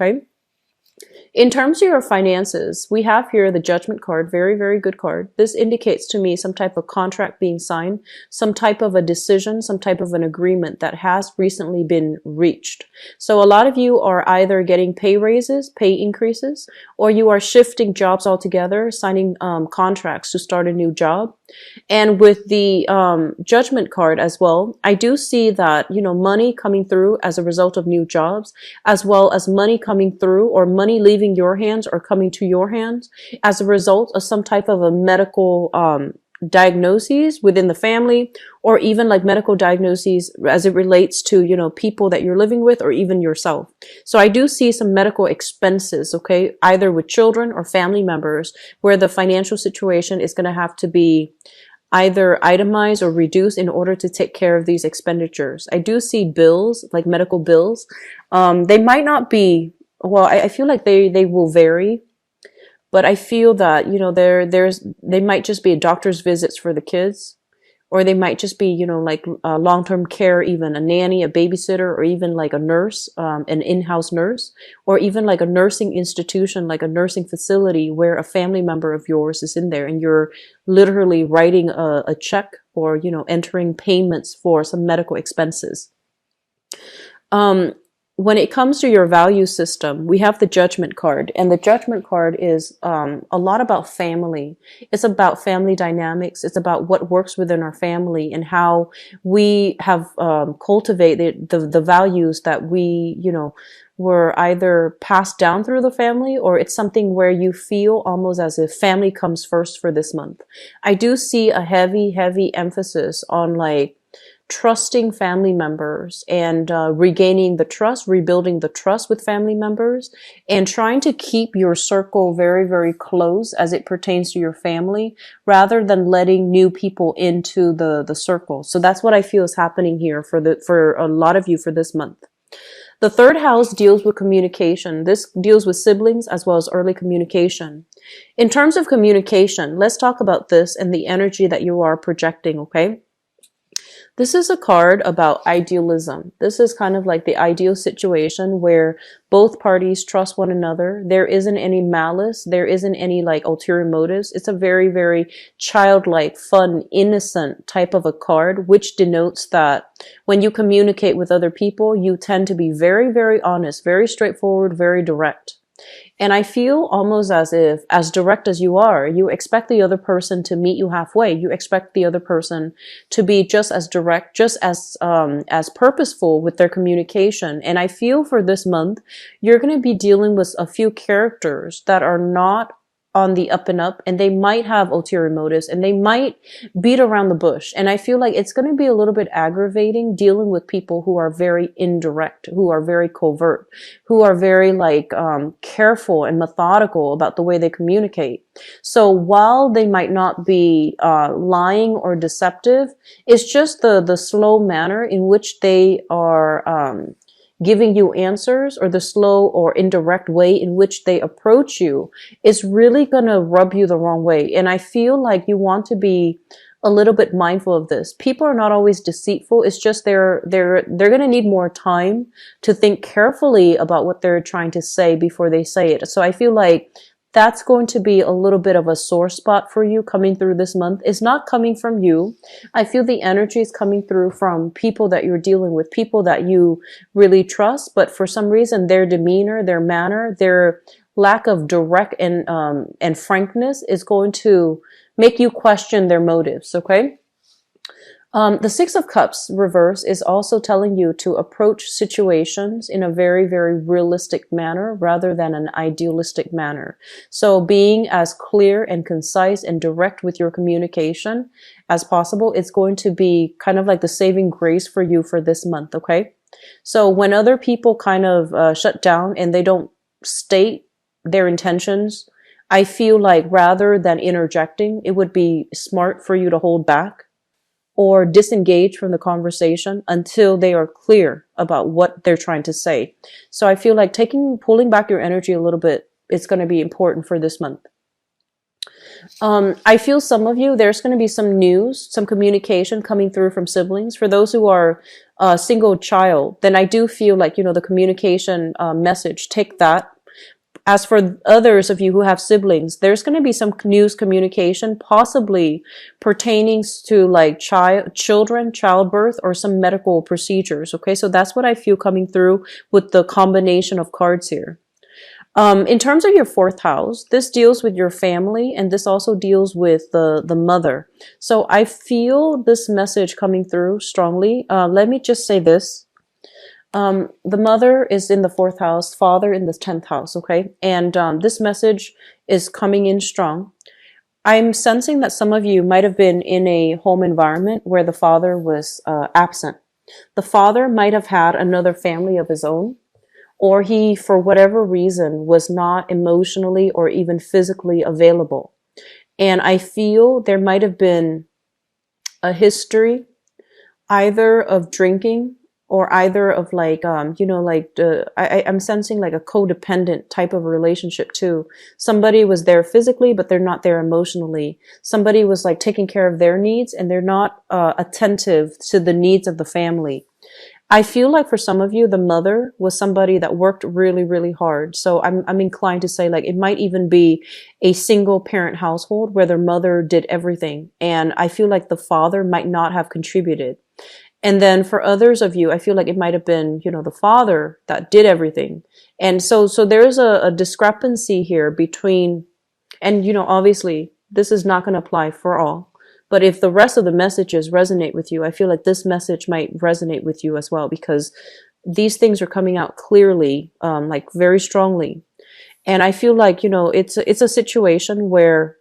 okay? In terms of your finances, we have here the Judgment card, very, very good card. This indicates to me some type of contract being signed, some type of a decision, some type of an agreement that has recently been reached. So a lot of you are either getting pay raises, pay increases, or you are shifting jobs altogether, signing contracts to start a new job. And with the Judgment card as well, I do see that, you know, money coming through as a result of new jobs, as well as money coming through or money leaving your hands or coming to your hands as a result of some type of a medical diagnoses within the family, or even like medical diagnoses as it relates to, you know, people that you're living with or even yourself. So I do see some medical expenses, okay, either with children or family members, where the financial situation is going to have to be either itemized or reduced in order to take care of these expenditures. I do see bills, like medical bills. They might not be, well, I feel like they will vary. But I feel that, you know, they might just be doctor's visits for the kids, or they might just be, you know, like long-term care, even a nanny, a babysitter, or even like a nurse, an in-house nurse, or even like a nursing institution, like a nursing facility where a family member of yours is in there and you're literally writing a check or, you know, entering payments for some medical expenses. When it comes to your value system, we have the Judgment card, and the Judgment card is a lot about family. It's about family dynamics. It's about what works within our family and how we have cultivated the values that we, you know, were either passed down through the family, or it's something where you feel almost as if family comes first for this month. I do see a heavy, heavy emphasis on like trusting family members and regaining the trust, rebuilding the trust with family members, and trying to keep your circle very, very close as it pertains to your family, rather than letting new people into the circle. So that's what I feel is happening here for a lot of you for this month. The third house deals with communication. This deals with siblings as well as early communication. In terms of communication, let's talk about this and the energy that you are projecting, okay? This is a card about idealism. This is kind of like the ideal situation where both parties trust one another. There isn't any malice. There isn't any like ulterior motives. It's a very, very childlike, fun, innocent type of a card, which denotes that when you communicate with other people, you tend to be very, very honest, very straightforward, very direct. And I feel almost as if, as direct as you are, you expect the other person to meet you halfway. You expect the other person to be just as direct, just as purposeful with their communication. And I feel for this month, you're going to be dealing with a few characters that are not on the up and up, and they might have ulterior motives, and they might beat around the bush. And I feel like it's going to be a little bit aggravating dealing with people who are very indirect, who are very covert, who are very like careful and methodical about the way they communicate. So while they might not be lying or deceptive, it's just the slow manner in which they are giving you answers, or the slow or indirect way in which they approach you is really going to rub you the wrong way. And I feel like you want to be a little bit mindful of this. People are not always deceitful. It's just they're going to need more time to think carefully about what they're trying to say before they say it. So I feel like that's going to be a little bit of a sore spot for you coming through this month. It's not coming from you. I feel the energy is coming through from people that you're dealing with, people that you really trust, but for some reason their demeanor, their manner, their lack of direct and frankness is going to make you question their motives, okay? The Six of Cups reverse is also telling you to approach situations in a very, very realistic manner rather than an idealistic manner. So being as clear and concise and direct with your communication as possible, it's going to be kind of like the saving grace for you for this month, okay? So when other people kind of shut down and they don't state their intentions, I feel like rather than interjecting, it would be smart for you to hold back or disengage from the conversation until they are clear about what they're trying to say. So I feel like pulling back your energy a little bit is going to be important for this month. I feel some of you, there's going to be some news, some communication coming through from siblings. For those who are a single child, then I do feel like, the communication message, take that. As for others of you who have siblings, there's going to be some news communication, possibly pertaining to like children, childbirth, or some medical procedures. Okay, so that's what I feel coming through with the combination of cards here. In terms of your fourth house, this deals with your family, and this also deals with the mother. So I feel this message coming through strongly. Let me just say this. The mother is in the fourth house, father in the 10th house, okay? And this message is coming in strong. I'm sensing that some of you might have been in a home environment where the father was absent. The father might have had another family of his own, or he, for whatever reason, was not emotionally or even physically available. And I feel there might have been a history either of drinking or either of like, I'm sensing like a codependent type of relationship too. Somebody was there physically, but they're not there emotionally. Somebody was like taking care of their needs and they're not attentive to the needs of the family. I feel like for some of you, the mother was somebody that worked really, really hard. So I'm inclined to say like it might even be a single parent household where their mother did everything. And I feel like the father might not have contributed. And then for others of you, I feel like it might have been, the father that did everything. And so there's a discrepancy here between, and, obviously this is not going to apply for all. But if the rest of the messages resonate with you, I feel like this message might resonate with you as well, because these things are coming out clearly, like very strongly. And I feel like, it's a situation where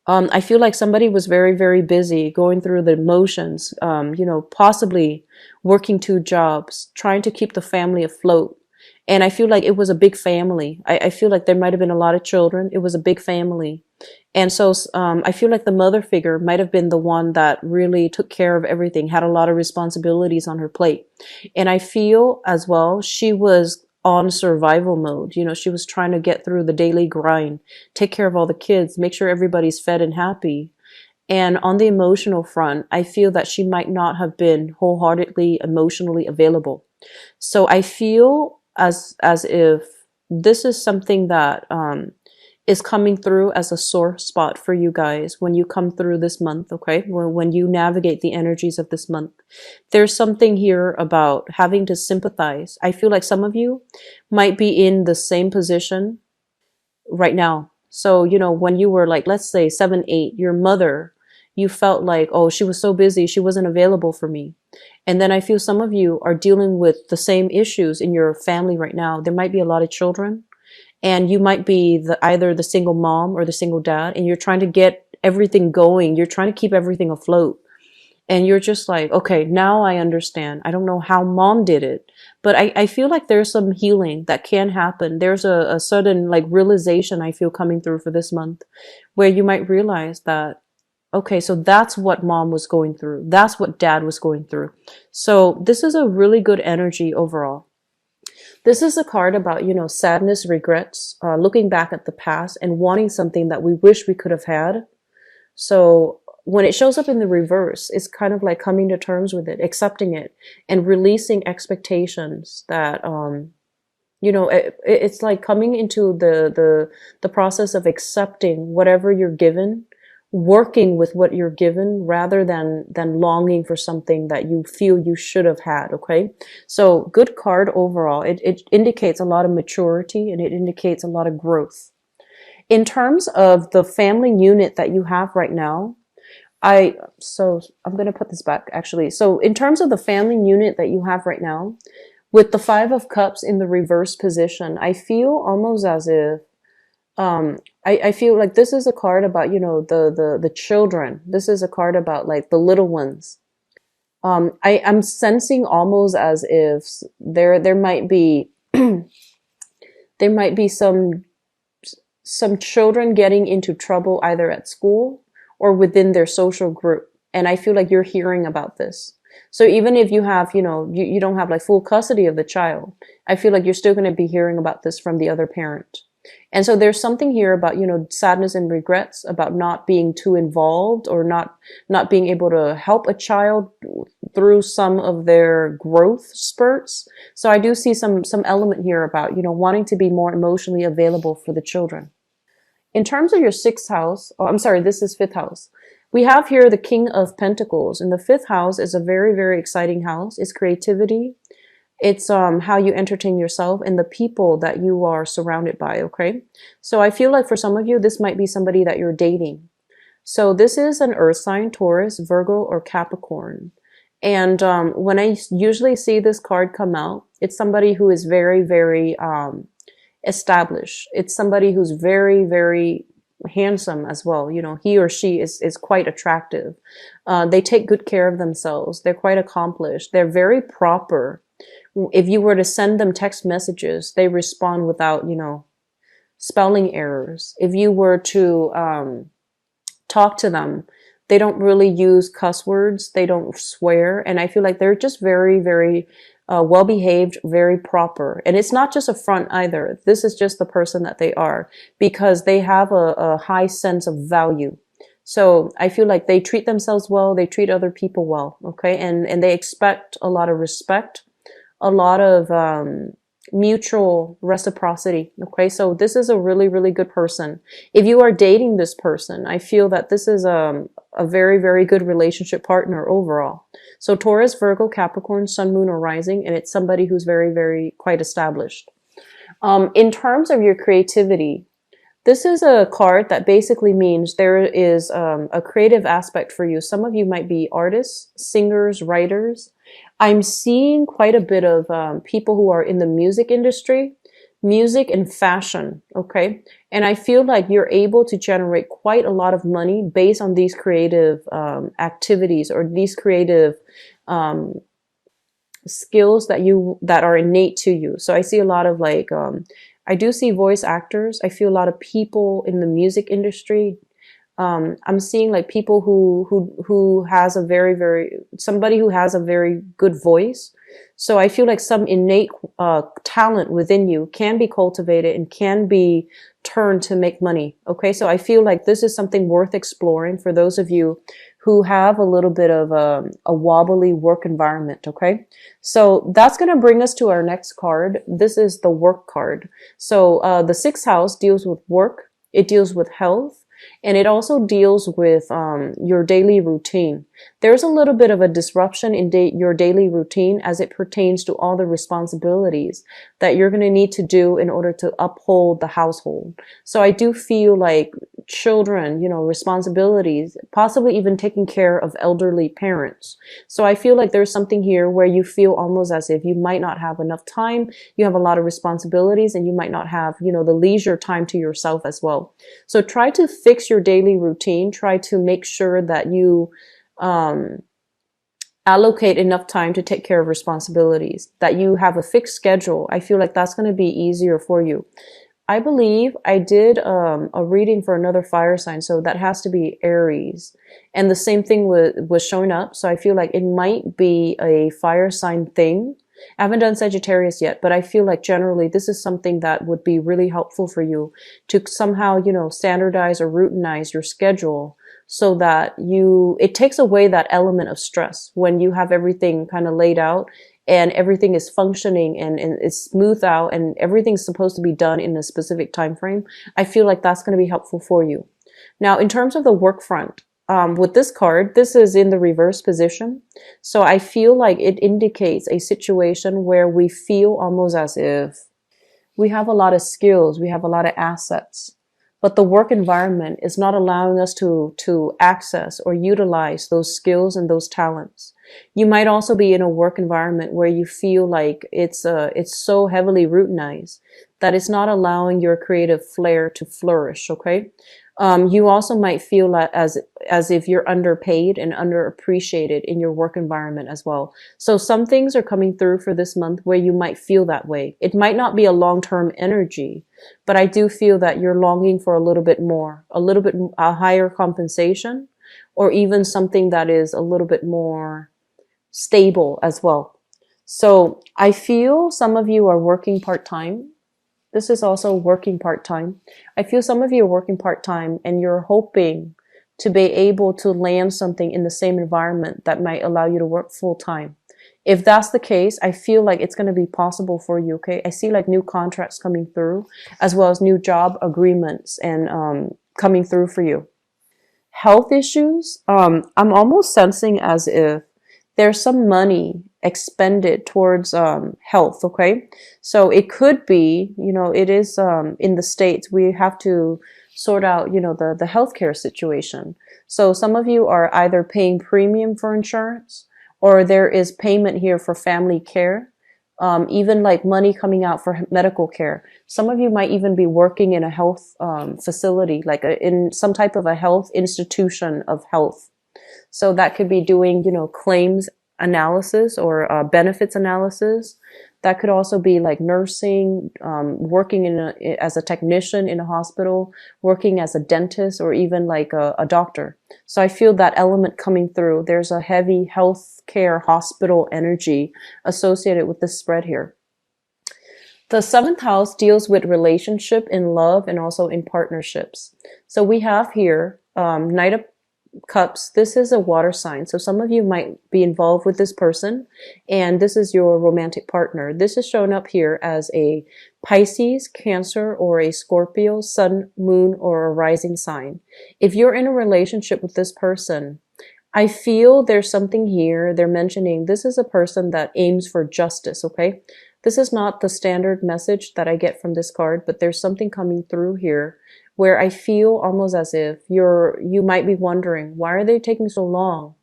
I feel like somebody was very, very busy going through the motions, possibly working two jobs, trying to keep the family afloat. And I feel like it was a big family. I feel like there might have been a lot of children. It was a big family. And so I feel like the mother figure might have been the one that really took care of everything, had a lot of responsibilities on her plate. And I feel as well, she was on survival mode. She was trying to get through the daily grind, take care of all the kids, make sure everybody's fed and happy. And on the emotional front, I feel that she might not have been wholeheartedly emotionally available. So I feel as if this is something that is coming through as a sore spot for you guys when you come through this month, okay? When you navigate the energies of this month. There's something here about having to sympathize. I feel like some of you might be in the same position right now. So, when you were like, let's say 7, 8, your mother, you felt like, oh, she was so busy, she wasn't available for me. And then I feel some of you are dealing with the same issues in your family right now. There might be a lot of children. And you might be either the single mom or the single dad, and you're trying to get everything going. You're trying to keep everything afloat. And you're just like, okay, now I understand. I don't know how mom did it, but I feel like there's some healing that can happen. There's a sudden like realization I feel coming through for this month where you might realize that, okay, so that's what mom was going through. That's what dad was going through. So this is a really good energy overall. This is a card about, sadness, regrets, looking back at the past and wanting something that we wish we could have had. So when it shows up in the reverse, it's kind of like coming to terms with it, accepting it, and releasing expectations that, it's like coming into the process of accepting whatever you're given, working with what you're given rather than longing for something that you feel you should have had. Okay. So good card overall. It indicates a lot of maturity and it indicates a lot of growth. In terms of the family unit that you have right now, so I'm going to put this back actually. So in terms of the family unit that you have right now, with the 5 of Cups in the reverse position, I feel almost as if I feel like this is a card about, the children. This is a card about like the little ones. I'm sensing almost as if there might be there might be some children getting into trouble either at school or within their social group. And I feel like you're hearing about this. So even if you have, you don't have like full custody of the child, I feel like you're still going to be hearing about this from the other parent. And so there's something here about, sadness and regrets about not being too involved, or not being able to help a child through some of their growth spurts. So I do see some element here about, wanting to be more emotionally available for the children. In terms of your sixth house, oh, I'm sorry, this is fifth house. We have here the King of Pentacles, and the fifth house is a very, very exciting house. It's creativity. It's how you entertain yourself and the people that you are surrounded by, okay? So I feel like for some of you, this might be somebody that you're dating. So this is an earth sign, Taurus, Virgo, or Capricorn. And when I usually see this card come out, it's somebody who is very, very established. It's somebody who's very, very handsome as well. He or she is quite attractive. They take good care of themselves. They're quite accomplished. They're very proper. If you were to send them text messages, they respond without, spelling errors. If you were to talk to them, they don't really use cuss words. They don't swear. And I feel like they're just very, very well behaved, very proper. And it's not just a front either. This is just the person that they are, because they have a high sense of value. So I feel like they treat themselves well. They treat other people well. Okay. And they expect a lot of respect, a lot of mutual reciprocity. Okay, so this is a really, really good person. If you are dating this person, I feel that this is a very, very good relationship partner overall. So Taurus, Virgo, Capricorn, Sun, Moon, or Rising, and it's somebody who's very, very quite established. In terms of your creativity, this is a card that basically means there is a creative aspect for you. Some of you might be artists, singers, writers. I'm seeing quite a bit of people who are in the music industry, music and fashion, okay? And I feel like you're able to generate quite a lot of money based on these creative activities, or these creative skills that are innate to you. So I see a lot of I do see voice actors. I feel a lot of people in the music industry. I'm seeing like people who has somebody who has a very good voice. So I feel like some innate talent within you can be cultivated and can be turned to make money. Okay, so I feel like this is something worth exploring for those of you who have a little bit of a wobbly work environment. Okay, so that's going to bring us to our next card. This is the work card. So the sixth house deals with work. It deals with health. And it also deals with your daily routine. There's a little bit of a disruption in your daily routine as it pertains to all the responsibilities that you're going to need to do in order to uphold the household. So I do feel like children, responsibilities, possibly even taking care of elderly parents. So I feel like there's something here where you feel almost as if you might not have enough time. You have a lot of responsibilities and you might not have, the leisure time to yourself as well. So try to fix your daily routine. Try to make sure that you allocate enough time to take care of responsibilities, that you have a fixed schedule. I feel like that's going to be easier for you. I believe I did a reading for another fire sign, so that has to be Aries. And the same thing was showing up, so I feel like it might be a fire sign thing. I haven't done Sagittarius yet, but I feel like generally this is something that would be really helpful for you to somehow, standardize or routinize your schedule so that it takes away that element of stress when you have everything kind of laid out and everything is functioning and it's smoothed out and everything's supposed to be done in a specific time frame. I feel like that's going to be helpful for you. Now, in terms of the work front, with this card, this is in the reverse position. So I feel like it indicates a situation where we feel almost as if we have a lot of skills, we have a lot of assets, but the work environment is not allowing us to access or utilize those skills and those talents. You might also be in a work environment where you feel like it's so heavily routinized that it's not allowing your creative flair to flourish, okay? You also might feel that as if you're underpaid and underappreciated in your work environment as well. So some things are coming through for this month where you might feel that way. It might not be a long-term energy, but I do feel that you're longing for a little bit more, a higher compensation, or even something that is a little bit more stable as well. So I feel some of you are working part-time. This is also working part-time. I feel some of you are working part-time and you're hoping to be able to land something in the same environment that might allow you to work full-time. If that's the case, I feel like it's going to be possible for you, okay? I see like new contracts coming through, as well as new job agreements and coming through for you. Health issues, I'm almost sensing as if there's some money expended towards health, okay? So it could be, it is in the States, we have to sort out, the healthcare situation. So some of you are either paying premium for insurance or there is payment here for family care, even like money coming out for medical care. Some of you might even be working in a health facility, like in some type of a health institution of health. So that could be doing, claims analysis or benefits analysis. That could also be like nursing, working as a technician in a hospital, working as a dentist, or even like a doctor. So I feel that element coming through. There's a heavy healthcare hospital energy associated with this spread here. The seventh house deals with relationship in love and also in partnerships. So we have here Knight of Cups. This is a water sign. So some of you might be involved with this person and this is your romantic partner. This is shown up here as a Pisces, Cancer, or a Scorpio, Sun, Moon, or a rising sign. If you're in a relationship with this person, I feel there's something here. They're mentioning this is a person that aims for justice, okay? This is not the standard message that I get from this card, but there's something coming through here where I feel almost as if you might be wondering, why are they taking so long?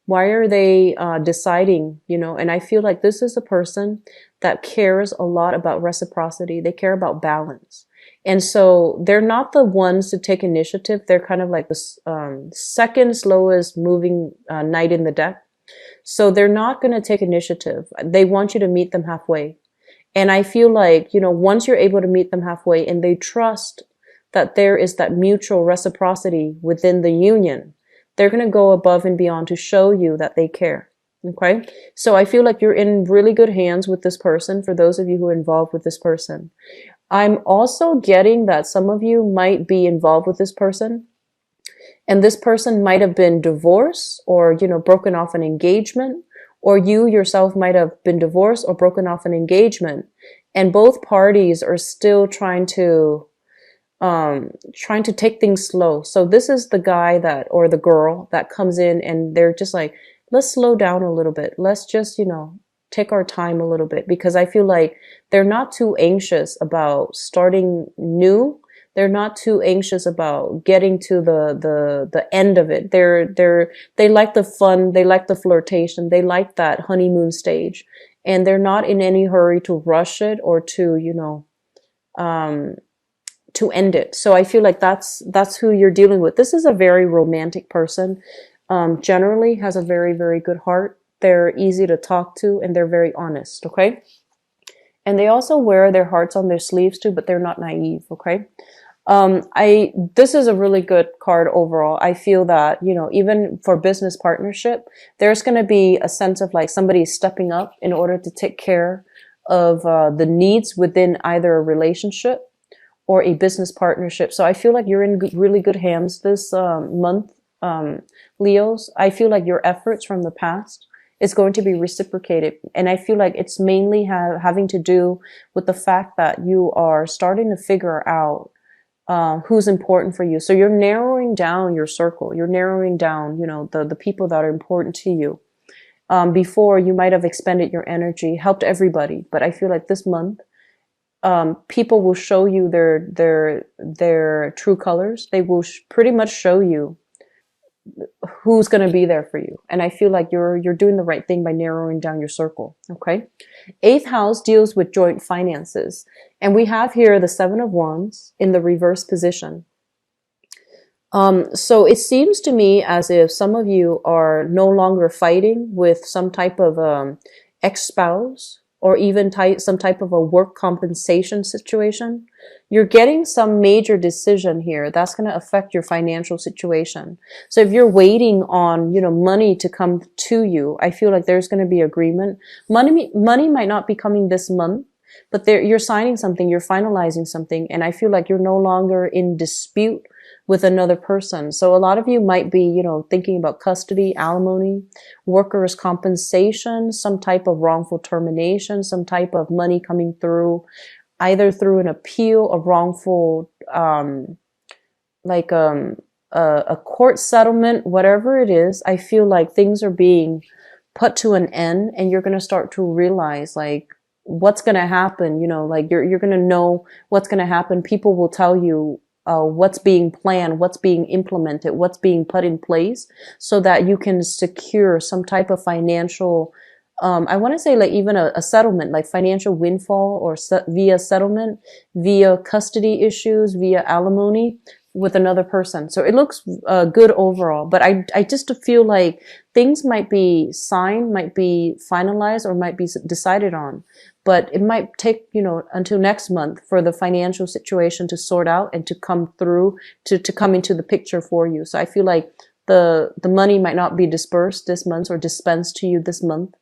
Why are they deciding, and I feel like this is a person that cares a lot about reciprocity. They care about balance. And so they're not the ones to take initiative. They're kind of like the second slowest moving knight in the deck. So they're not going to take initiative. They want you to meet them halfway. And I feel like, once you're able to meet them halfway and they trust that there is that mutual reciprocity within the union, they're going to go above and beyond to show you that they care. Okay. So I feel like you're in really good hands with this person for those of you who are involved with this person. I'm also getting that some of you might be involved with this person and this person might have been divorced or, broken off an engagement, or you yourself might have been divorced or broken off an engagement. And both parties are still trying to take things slow. So this is the guy or the girl that comes in and they're just like, let's slow down a little bit. Let's just, take our time a little bit, because I feel like they're not too anxious about starting new. They're not too anxious about getting to the end of it. They like the fun. They like the flirtation. They like that honeymoon stage, and they're not in any hurry to rush it or to, to end it. So I feel like that's who you're dealing with. This is a very romantic person. Generally has a very, very good heart. They're easy to talk to and they're very honest. Okay. And they also wear their hearts on their sleeves too, but they're not naive. Okay. This is a really good card overall. I feel that, even for business partnership, there's going to be a sense of like somebody stepping up in order to take care of the needs within either a relationship or a business partnership. So I feel like you're in really good hands this month, Leos. I feel like your efforts from the past is going to be reciprocated. And I feel like it's mainly having to do with the fact that you are starting to figure out who's important for you. So you're narrowing down your circle. You're narrowing down, the people that are important to you. Before you might have expended your energy, helped everybody. But I feel like this month, people will show you their true colors. They will pretty much show you who's going to be there for you. And I feel like you're doing the right thing by narrowing down your circle. Okay. Eighth house deals with joint finances. And we have here the Seven of Wands in the reverse position. So it seems to me as if some of you are no longer fighting with some type of ex-spouse or even some type of a work compensation situation. You're getting some major decision here that's going to affect your financial situation. So if you're waiting on, money to come to you, I feel like there's going to be agreement. Money might not be coming this month, but there, you're signing something, you're finalizing something, and I feel like you're no longer in dispute with another person. So a lot of you might be, thinking about custody, alimony, workers' compensation, some type of wrongful termination, some type of money coming through, either through an appeal, a wrongful, like a court settlement, whatever it is. I feel like things are being put to an end, and you're going to start to realize like what's going to happen. Like you're going to know what's going to happen. People will tell you what's being planned, what's being implemented, what's being put in place, so that you can secure some type of financial, I want to say like even a settlement, like financial windfall, or via settlement, via custody issues, via alimony with another person. So it looks good overall, but I just feel like things might be signed, might be finalized, or might be decided on, but it might take, until next month for the financial situation to sort out and to come through, to come into the picture for you. So I feel like the money might not be dispersed this month or dispensed to you this month.